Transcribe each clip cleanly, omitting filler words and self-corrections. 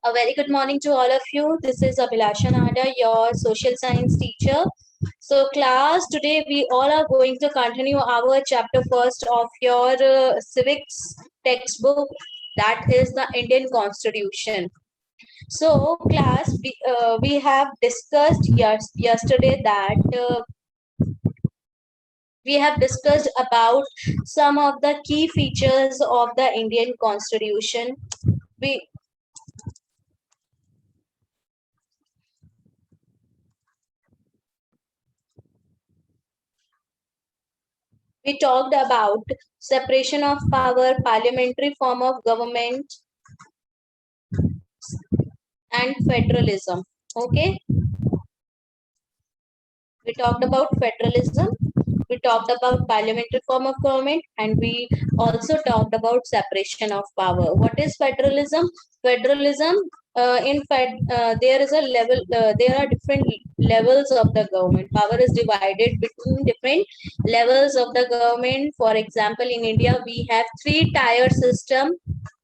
A very good morning to all of you. This is Abhilasha Nada, your social science teacher. So, class, today we all are going to continue our chapter first of your civics textbook, that is the Indian Constitution. So, class, we have discussed yesterday that we have discussed about some of the key features of the Indian Constitution. We we talked about separation of power, parliamentary form of government, and federalism. Okay, we talked about federalism, we talked about parliamentary form of government, and we also talked about separation of power. What is federalism? Federalism, in fact, there is a level, there are different levels of the government. Power is divided between different levels of the government. For example, in India, we have three-tier system.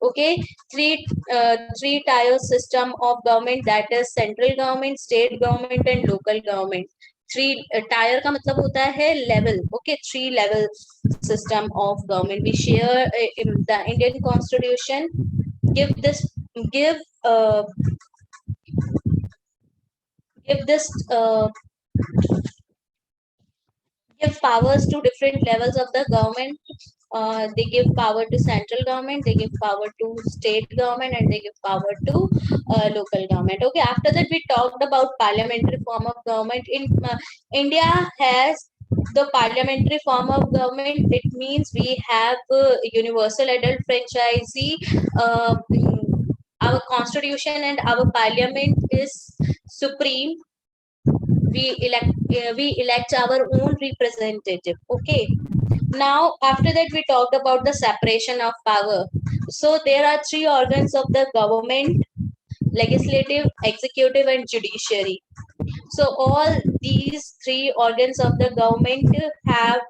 Okay, three-tier system of government, that is central government, state government, and local government. Three tier का मतलब होता है level. Okay, three level system of government we share the Indian constitution give uh, give this give powers to different levels of the government. They give power to central government, they give power to state government, and they give power to local government. Okay, after that we talked about parliamentary form of government. In India has the parliamentary form of government. It means we have universal adult franchisee. Our constitution and our parliament is supreme. We elect our own representative. Okay, now after that we talked about the separation of power. So there are three organs of the government: legislative, executive, and judiciary. So all these three organs of the government have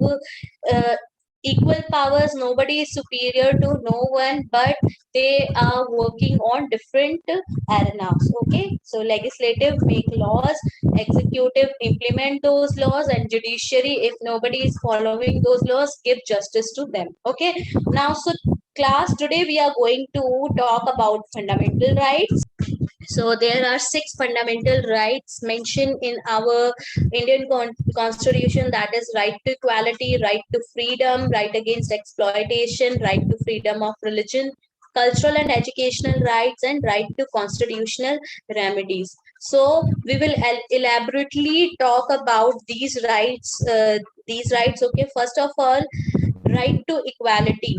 equal powers. Nobody is superior to no one, but they are working on different arenas. Okay, so legislative make laws, executive implement those laws, and judiciary, if nobody is following those laws, give justice to them. Okay, now so class, today we are going to talk about fundamental rights. So there are 6 fundamental rights mentioned in our Indian Constitution, that is right to equality, right to freedom, right against exploitation, right to freedom of religion, cultural and educational rights, and right to constitutional remedies. So we will elaborately talk about these rights. Okay, first of all, right to equality.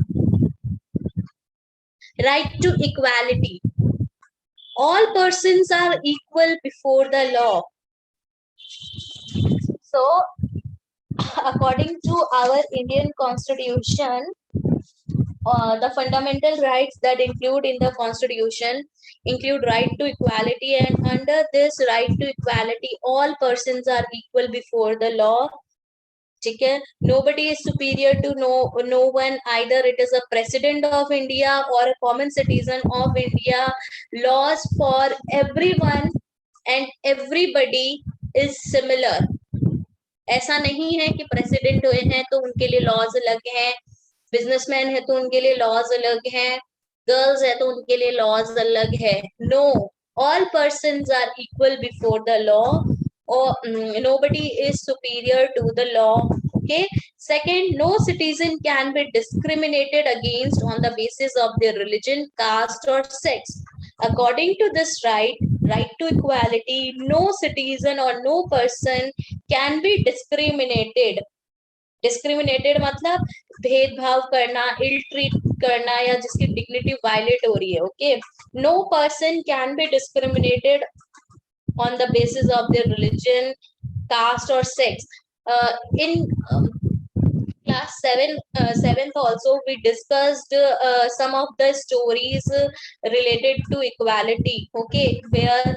Right to equality. All persons are equal before the law. So, according to our Indian Constitution, the fundamental rights that include in the Constitution include right to equality, and under this right to equality, all persons are equal before the law. Okay? Nobody is superior to no one, either it is a president of India or a common citizen of India. Laws for everyone and everybody is similar. ऐसा नहीं है कि president हुए हैं तो उनके लिए laws अलग हैं, बिजनेसमैन है तो उनके लिए लॉज अलग हैं, गर्ल्स है तो उनके लिए लॉज अलग है. No, all persons are equal before the law, or nobody is superior to the law. Okay, second, no citizen can be discriminated against on the basis of their religion, caste, or sex. According to this right to equality, no citizen or no person can be discriminated. Discriminated मतलब भेदभाव करना, इल treat करना, या जिसकी dignity violet हो रही है. Okay, no person can be discriminated on the basis of their religion, caste, or sex. In class 7th also we discussed some of the stories related to equality. Okay, where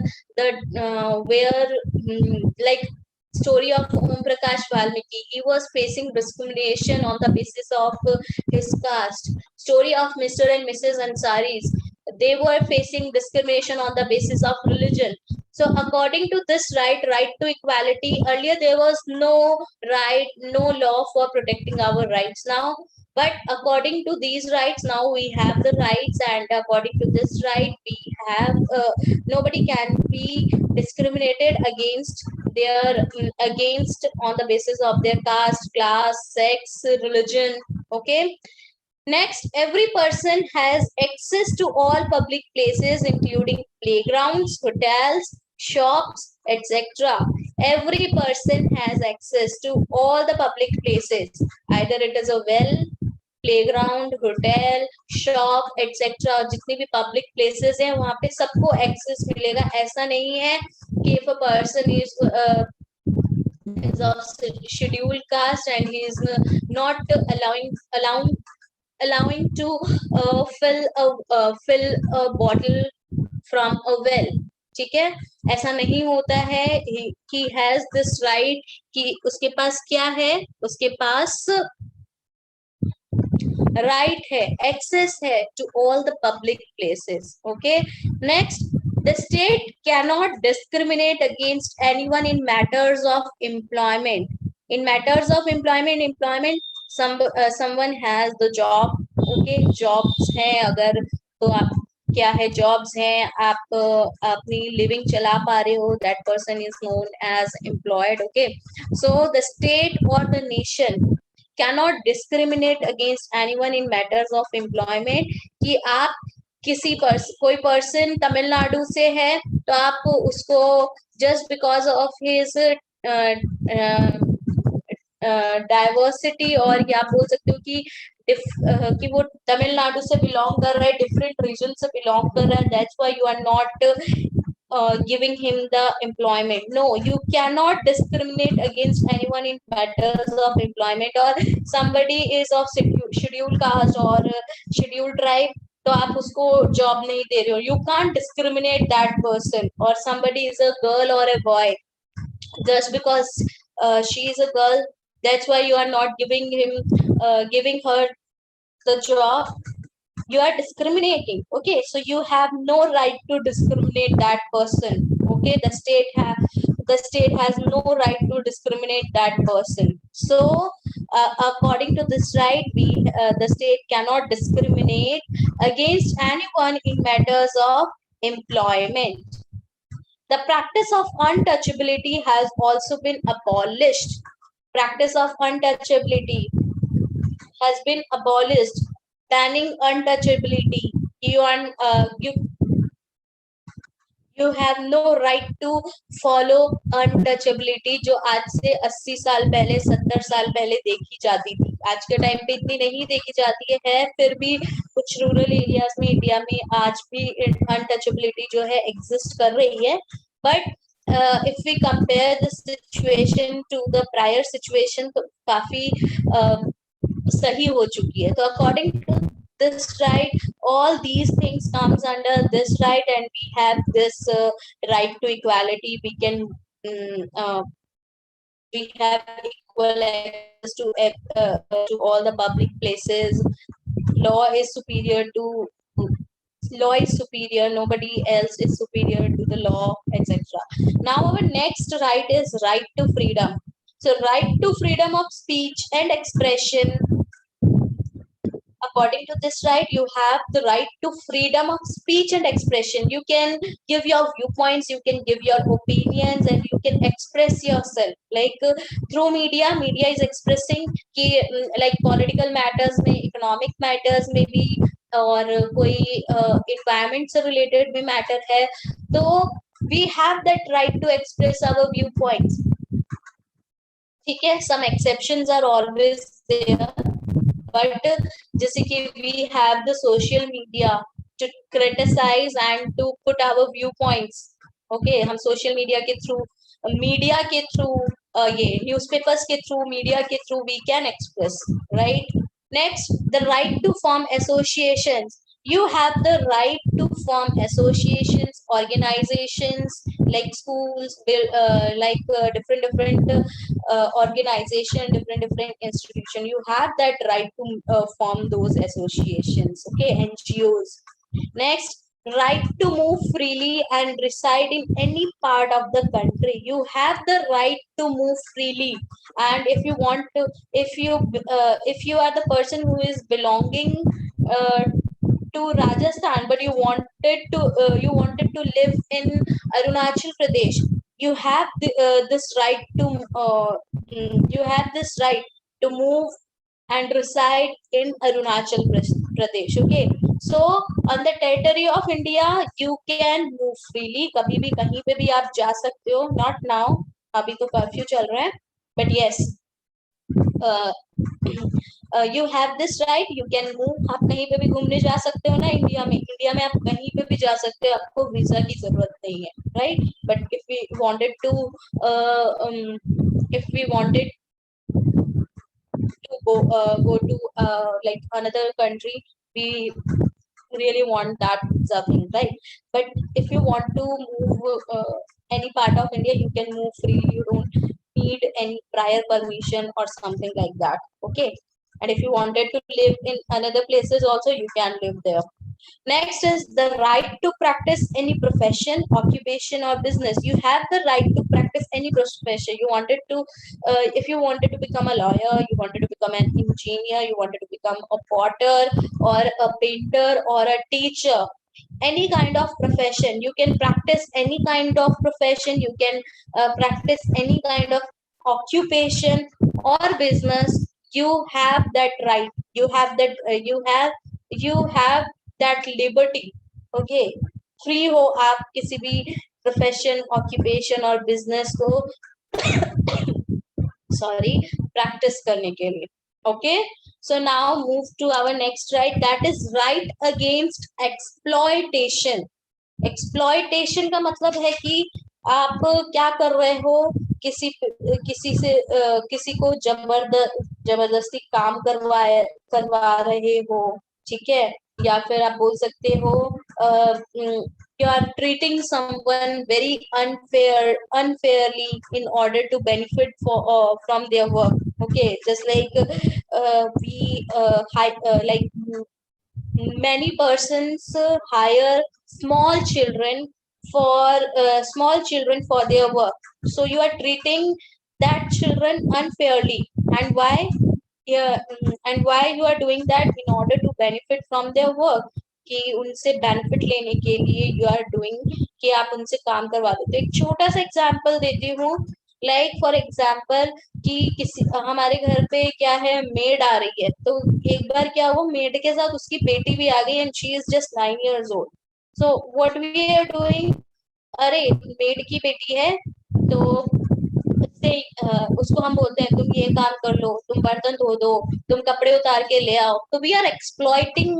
like story of Om Prakash Valmiki, he was facing discrimination on the basis of his caste. Story of Mr. and Mrs. Ansaris, they were facing discrimination on the basis of religion. So according to this right to equality, earlier there was no right, no law for protecting our rights. Now, but according to these rights, now we have the rights, and according to this right, we have nobody can be discriminated against their against on the basis of their caste, class, sex, religion. Okay. Next, every person has access to all public places, including playgrounds, hotels, shops, etc. Every person has access to all the public places. Either it is a well, playground, hotel, shop, etc. जितनी भी public places हैं वहाँ पे सबको access मिलेगा. ऐसा नहीं है कि if a person is of scheduled caste and he is not allowing to fill a bottle from a well. ठीक है, ऐसा नहीं होता है. he has this right कि उसके पास क्या है, उसके पास right है, access है to all the public places. Okay. Next, the state cannot discriminate against anyone in matters of employment. In matters of employment, someone has the job. Okay, jobs हैं अगर तो आप क्या है, jobs हैं, आप अपनी living चला पा रहे हो, that person is known as employed. Okay, so the state or the nation cannot discriminate against anyone in matters of employment. कि आप किसी कोई पर्सन तमिलनाडु से है तो आप उसको just because of his diversity और या बोल सकते हो कि वो तमिलनाडु से बिलोंग कर रहा है, डिफरेंट रीजन से बिलोंग कर रहा है, that's why you are not giving him the employment. No, you cannot discriminate against anyone in matters of employment. Or somebody is of scheduled caste or scheduled tribe, तो आप उसको job नहीं दे रहे हो. You can't discriminate that person. Or somebody is a girl or a boy, just because she is a girl, that's why you are not giving her the job. You are discriminating. Okay, so you have no right to discriminate that person. Okay, the state has no right to discriminate that person. So according to this right, the state cannot discriminate against anyone in matters of employment. The practice of untouchability has also been abolished. Practice of untouchability has been abolished, banning untouchability. You have no right to follow untouchability, जो आज से 80 साल पहले 70 साल पहले देखी जाती थी. आज के टाइम पे इतनी नहीं देखी जाती है, फिर भी कुछ रूरल एरियाज में इंडिया में आज भी अनटचेबिलिटी जो है एग्जिस्ट कर रही है. But if we compare the situation to the prior situation, तो काफी सही हो चुकी है. तो according to this right, all these things comes under this right, and we have this right to equality. We have equal access to all the public places. Law is superior, nobody else is superior to the law, etc. Now our next right is right to freedom. So right to freedom of speech and expression. According to this right, you have the right to freedom of speech and expression. You can give your viewpoints, you can give your opinions, and you can express yourself. Like through media is expressing कि like political matters में, economic matters में भी, और कोई environment से related भी matter है, तो we have that right to express our viewpoints. ठीक है, some exceptions are always there. But जैसे कि we have the social media to criticize and to put our viewpoints. Okay, हम social media के through, ये newspapers के through, media के through we can express, right? Next, the right to form associations. You have the right to form associations, organizations like schools, different organization, different institution. You have that right to form those associations. Okay, NGOs. Next, right to move freely and reside in any part of the country. You have the right to move freely, and if you want to, if you are the person who is belonging uh, to Rajasthan, but you wanted to live in Arunachal Pradesh, you have this right to you have this right to move and reside in Arunachal Pradesh. Okay, so on the territory of India, you can move freely. कभी भी कहीं पे भी आप जा सकते हो. Not now, अभी तो कर्फ्यू चल रहा है. But yes, uh, you have this right. You can move. आप कहीं पे भी घूमने जा सकते हो ना इंडिया में आप कहीं पे भी जा सकते हो. आपको वीजा की जरूरत नहीं है, right? But if we wanted to go to like another country, we really want that visa thing, right? But if you want to move any part of India, you can move freely. You don't need any prior permission or something like that. Okay, and if you wanted to live in another places also, you can live there. Next is the right to practice any profession, occupation, or business. You have the right to practice any profession. You wanted to, if you wanted to become a lawyer, you wanted to become an engineer, you wanted to become a potter, or a painter, or a teacher. Any kind of profession, you can practice any kind of profession. You can practice any kind of occupation or business. You have that right. You have that liberty. Okay, free हो आप किसी भी profession occupation और business को sorry practice करने के लिए. Okay, so now move to our next right, that is right against exploitation. Exploitation का मतलब है कि आप क्या कर रहे हो, किसी को जबरदस्ती काम करवा रहे हो. ठीक है, या फिर आप बोल सकते हो you are treating someone very unfairly in order to benefit from their work. Okay, just like like many persons hire for small children for their work. So you are treating that children unfairly. And why? Yeah, and why you are doing that? In order to benefit from their work, कि उनसे benefit लेने के लिए you are doing कि आप उनसे काम करवा दो. तो एक छोटा सा एग्जांपल देती हूँ. लाइक फॉर एग्जांपल कि किसी हमारे घर पे क्या है, मेड आ रही है. तो एक बार क्या हुआ, मेड के साथ उसकी बेटी भी आ गई and she is just 9 years old. So what we are doing, अरे मेड की बेटी है तो उससे उसको हम बोलते हैं तुम ये काम कर लो, तुम बर्तन धो दो, तुम कपड़े उतार के ले आओ. तो we are exploiting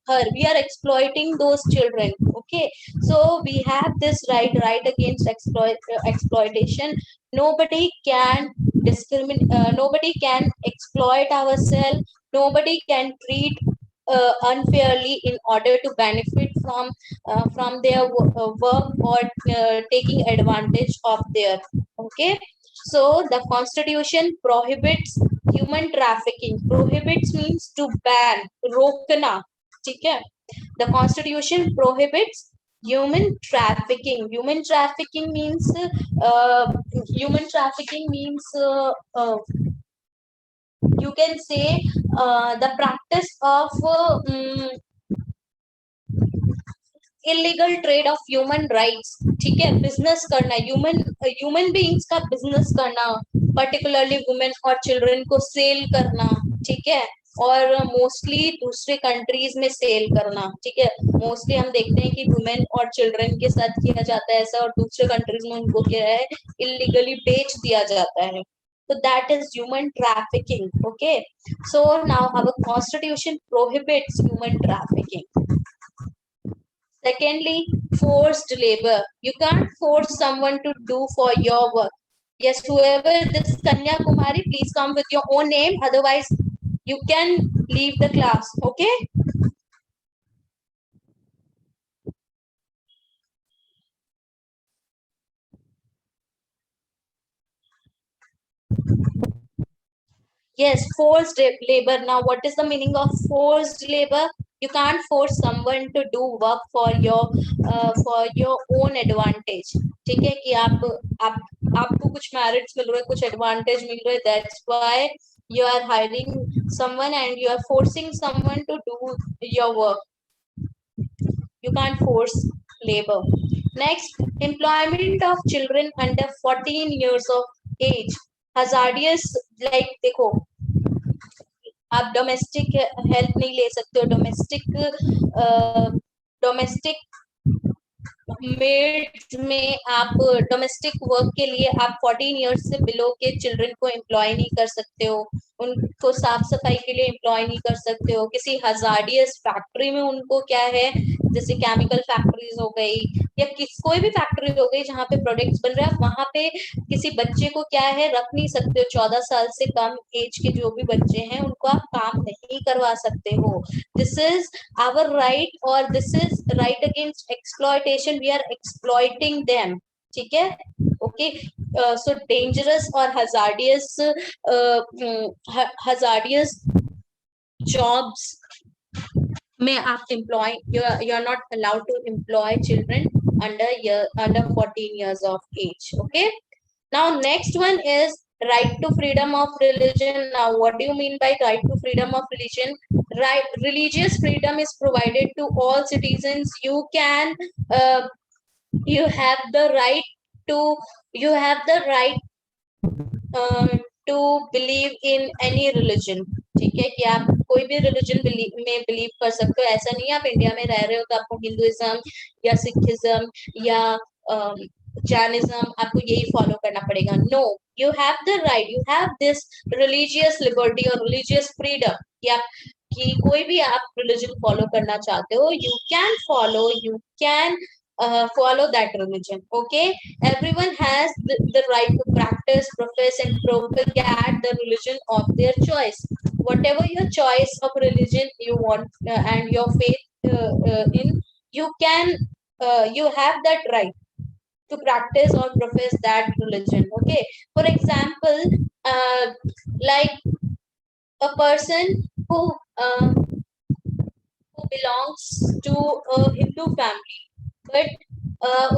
her, we are exploiting those children. Okay, so we have this right against exploitation. Nobody can nobody can exploit ourselves. Nobody can treat unfairly in order to benefit from their work or taking advantage of their. Okay, so the constitution prohibits human trafficking. Prohibits means to ban, rokna. ठीक है, the constitution prohibits human trafficking means uh, you can say the practice of illegal trade off human rights. ठीक है, business करना, human beings का business करना, particularly women और children को cell करना. ठीक है, और मोस्टली दूसरे कंट्रीज में सेल करना. ठीक है, मोस्टली हम देखते हैं कि वुमेन और चिल्ड्रन के साथ किया जाता है ऐसा, और दूसरे कंट्रीज में उनको क्या है, इलीगली बेच दिया जाता है. So that is human trafficking. Okay, so now our constitution prohibits human trafficking. Secondly, forced labor. You can't force someone to do for your work. Yes, whoever this Kanya Kumari, please come with your own name. Otherwise, you can leave the class. Okay? Yes, forced labor. Now, what is the meaning of forced labor? You can't force someone to do work for your own advantage. ठीक है कि आप आपको कुछ merits मिल रहे हैं, कुछ advantage मिल रहे हैं, that's why you are hiring someone and you are forcing someone to do your work. You can't force labor. Next, employment of children under 14 years of age. Hazardous, like देखो, आप domestic help नहीं ले सकते हो, domestic maids में आप domestic work के लिए आप 14 इयर्स से बिलो के चिल्ड्रन को एम्प्लॉय नहीं कर सकते हो, उनको साफ सफाई के लिए एम्प्लॉय नहीं कर सकते हो, किसी हजार्डियस फैक्ट्री में उनको क्या है, जैसे केमिकल फैक्ट्रीज हो गई या कोई भी फैक्ट्री हो गई जहाँ पे प्रोडक्ट्स बन रहे हैं, वहां पे किसी बच्चे को क्या है रख नहीं सकते हो, 14 साल से कम एज के जो भी बच्चे हैं उनको आप काम नहीं करवा सकते हो. This is our right, or this is right against exploitation. We are exploiting them. ठीक है, okay. So dangerous or hazardous jobs में आप employ, you are not allowed to employ children under 14 years of age. Okay. Now next one is right to freedom of religion. Now what do you mean by right to freedom of religion? Right, religious freedom is provided to all citizens. You have the right to you have the right to believe in any religion. ठीक है कि आप कोई भी religion में believe कर सकते हो. ऐसा नहीं है आप इंडिया में रह रहे हो तो आपको हिंदुइज्म या सिखिज्म या जैनिज्म आपको यही फॉलो करना पड़ेगा. No, you have the right, you have this religious liberty और रिलीजियस फ्रीडम कि कोई भी आप रिलीजन फॉलो करना चाहते हो, you can follow that religion. Okay, everyone has the right to practice, profess and propagate the religion of their choice. Whatever your choice of religion you want and your faith in, you have that right to practice or profess that religion. Okay, for example, like a person who belongs to a Hindu family, but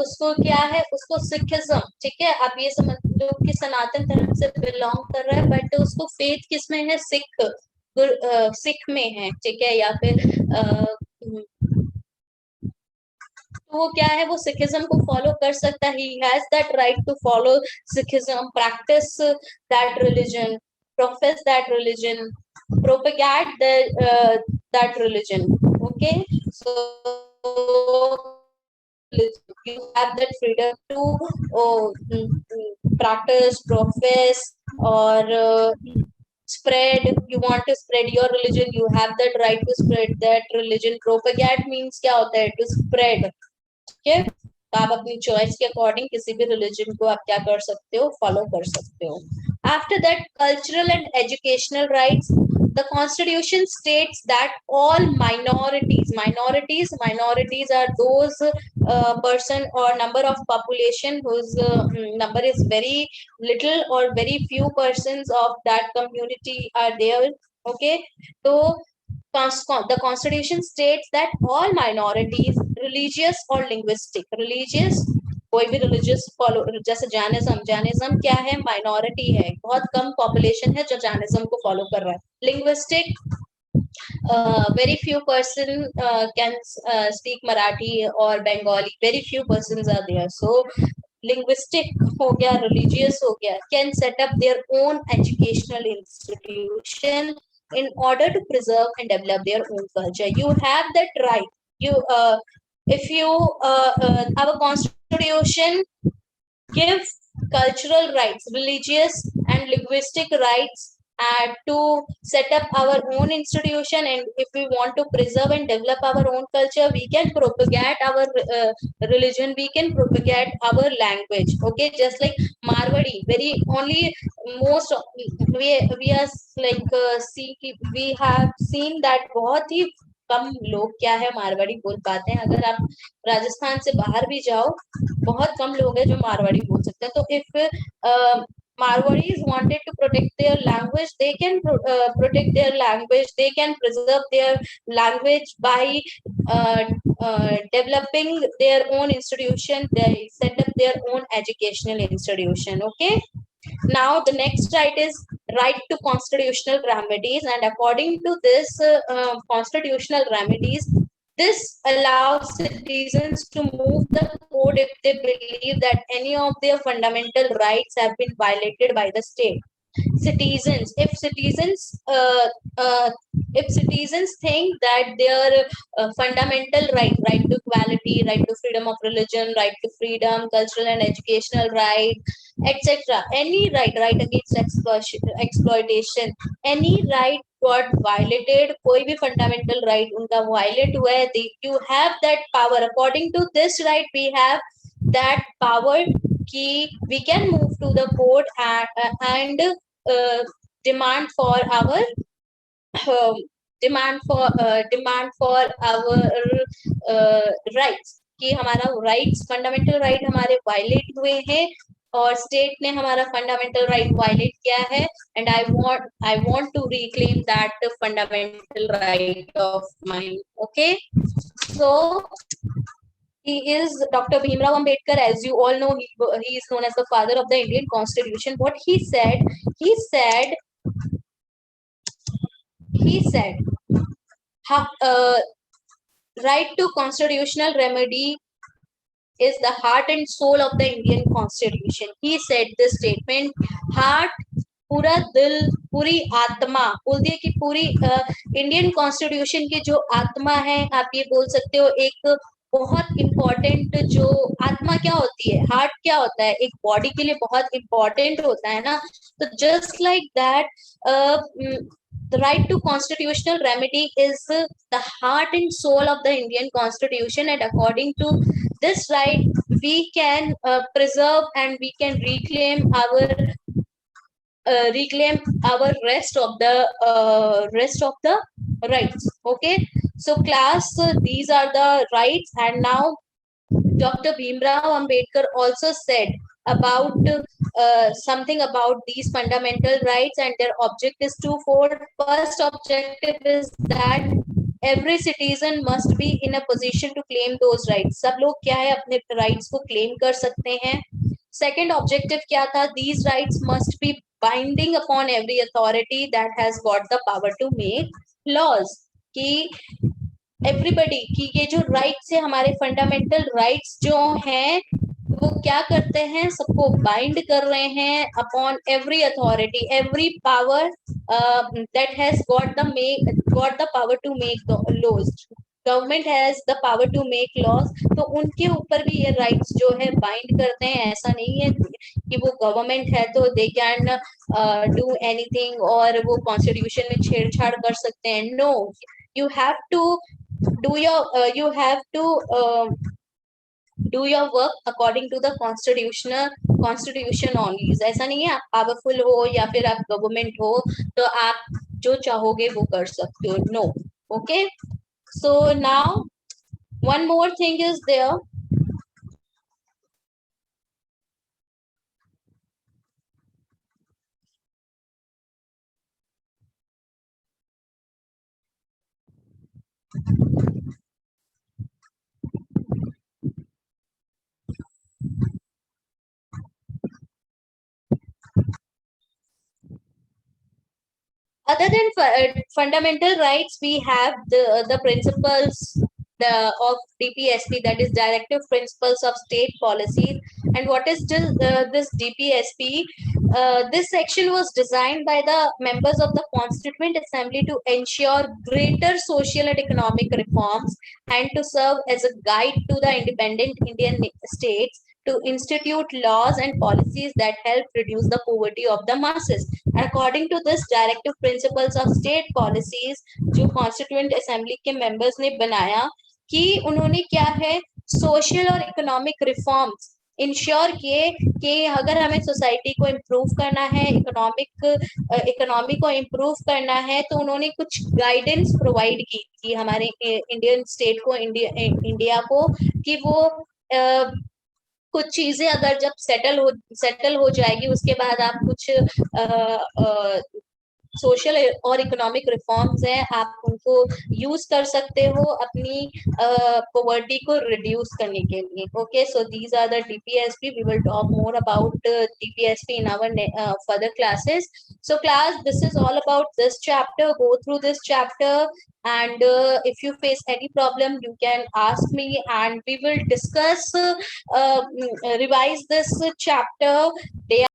उसको क्या है, उसको Sikhism, ठीक है, आप ये समझ लो कि सनातन धर्म से बिलोंग कर रहा है, बट उसको फेथ किस में है, सिख में है, ठीक है, या फिर तो वो क्या है, वो सिखिज्म को फॉलो कर सकता है. He has that right to follow Sikhism, practice that religion, profess that religion, propagate that religion. Okay, so you have that freedom to practice, profess, or spread. You want to spread your religion, you have that right to spread that religion. Propagate means क्या होता है, to spread. ठीक है, तो आप अपनी choice के according किसी भी रिलीजन को आप क्या कर सकते हो, फॉलो कर सकते हो. After that, cultural and educational rights. The Constitution states that all minorities are those person or number of population whose number is very little or very few persons of that community are there. Okay, so the Constitution states that all minorities, religious or religious, कोई भी religious follow, जैसे Jainism क्या है, minority है, बहुत कम population है जो Jainism को follow कर रहा है. Linguistic, very few person can speak Marathi or Bengali, very few persons are there. So linguistic हो गया, religious हो गया, can set up their own educational institution in order to preserve and develop their own culture. You have that right. Our Constitution gives cultural rights, religious and linguistic rights, to set up our own institution, and if we want to preserve and develop our own culture, we can propagate our religion, we can propagate our language. Okay, just like Marwadi, very only most we are like we have seen that बहुत ही कम लोग क्या है मारवाड़ी बोल पाते हैं. अगर आप राजस्थान से बाहर भी जाओ, बहुत कम लोग हैं जो मारवाड़ी बोल सकते हैं. तो if Marwaris wanted to protect their language, they can protect their language, they can preserve their language by uh, developing their own institution, they set up their own educational institution. Okay. Now the next right is right to constitutional remedies, and according to this constitutional remedies, this allows citizens to move the court if they believe that any of their fundamental rights have been violated by the state. Citizens, uh, if citizens think that their fundamental right to equality, right to freedom of religion, right to freedom, cultural and educational right, etc., any right against exploitation, any right got violated, कोई भी fundamental right उनका violate हुआ है, you have that power. According to this right, we have that power कि we can move to the court and demand for our um, demand for our rights, कि हमारा rights, fundamental right हमारे violate हुए हैं और state ने हमारा fundamental right violate किया है, and I want to reclaim that fundamental right of mine. Okay. So he is Dr. Bhimrao Ambedkar. As you all know, he is known as the father of the Indian Constitution. What he said, he said, right to constitutional remedy is the heart and soul of the Indian Constitution. He said this statement, heart, पूरा दिल, पूरी आत्मा, बोल दिया कि पूरी Indian constitution की जो आत्मा है, आप ये बोल सकते हो, एक बहुत इंपॉर्टेंट जो आत्मा क्या होती है, हार्ट क्या होता है, एक बॉडी के लिए बहुत इंपॉर्टेंट होता है ना, तो just like that the right to constitutional remedy is the heart and soul of the Indian Constitution, and according to this right, we can preserve and we can reclaim our rest of the rights. Okay, so class, these are the rights, and now Dr. Bhimrao Ambedkar also said about something about these fundamental rights, and their object is twofold. First objective is that every citizen must be in a position to claim those rights. सब लोग क्या है, अपने rights को claim कर सकते हैं. Second objective क्या था? These rights must be binding upon every authority that has got the power to make laws. कि एवरीबडी की ये जो राइट्स है, हमारे फंडामेंटल राइट्स जो हैं, वो क्या करते हैं, सबको बाइंड कर रहे हैं upon every authority, every power that has got the power to make laws. Government has the power to make laws, तो उनके ऊपर भी ये राइट्स जो है बाइंड करते हैं. ऐसा नहीं है कि वो गवर्नमेंट है तो दे कैन डू एनीथिंग और वो कॉन्स्टिट्यूशन में छेड़छाड़ कर सकते हैं. No, you have to you have to do your work according to the constitution only. ऐसा नहीं है आप पावरफुल हो या फिर आप गवर्नमेंट हो तो आप जो चाहोगे वो कर सकते हो. No. Okay, so now one more thing is there. Other than fundamental rights, we have the principles of DPSP, that is Directive Principles of State Policies. And what is this DPSP? This section was designed by the members of the Constituent Assembly to ensure greater social and economic reforms and to serve as a guide to the independent Indian states to institute laws and policies that help reduce the poverty of the masses. According to this Directive Principles of State Policies, जो Constituent Assembly के members ने बनाया, कि उन्होंने क्या है, social और economic reforms ensure किए कि अगर हमें सोसाइटी को इम्प्रूव करना है, इकोनॉमी को इम्प्रूव करना है, तो उन्होंने कुछ गाइडेंस प्रोवाइड की कि हमारे इंडियन स्टेट को, इंडिया को, कि वो कुछ चीजें अगर जब सेटल हो जाएगी, उसके बाद आप कुछ सोशल और इकोनॉमिक रिफॉर्म्स हैं, आप उनको यूज कर सकते हो अपनी पॉवर्टी को रिड्यूस करने के लिए. Okay, so these are the DPSP. We will talk more about DPSP in our further classes. So class, this is all about this chapter. Go through this chapter, and if you face any problem, you can ask me, and we will discuss, revise this chapter day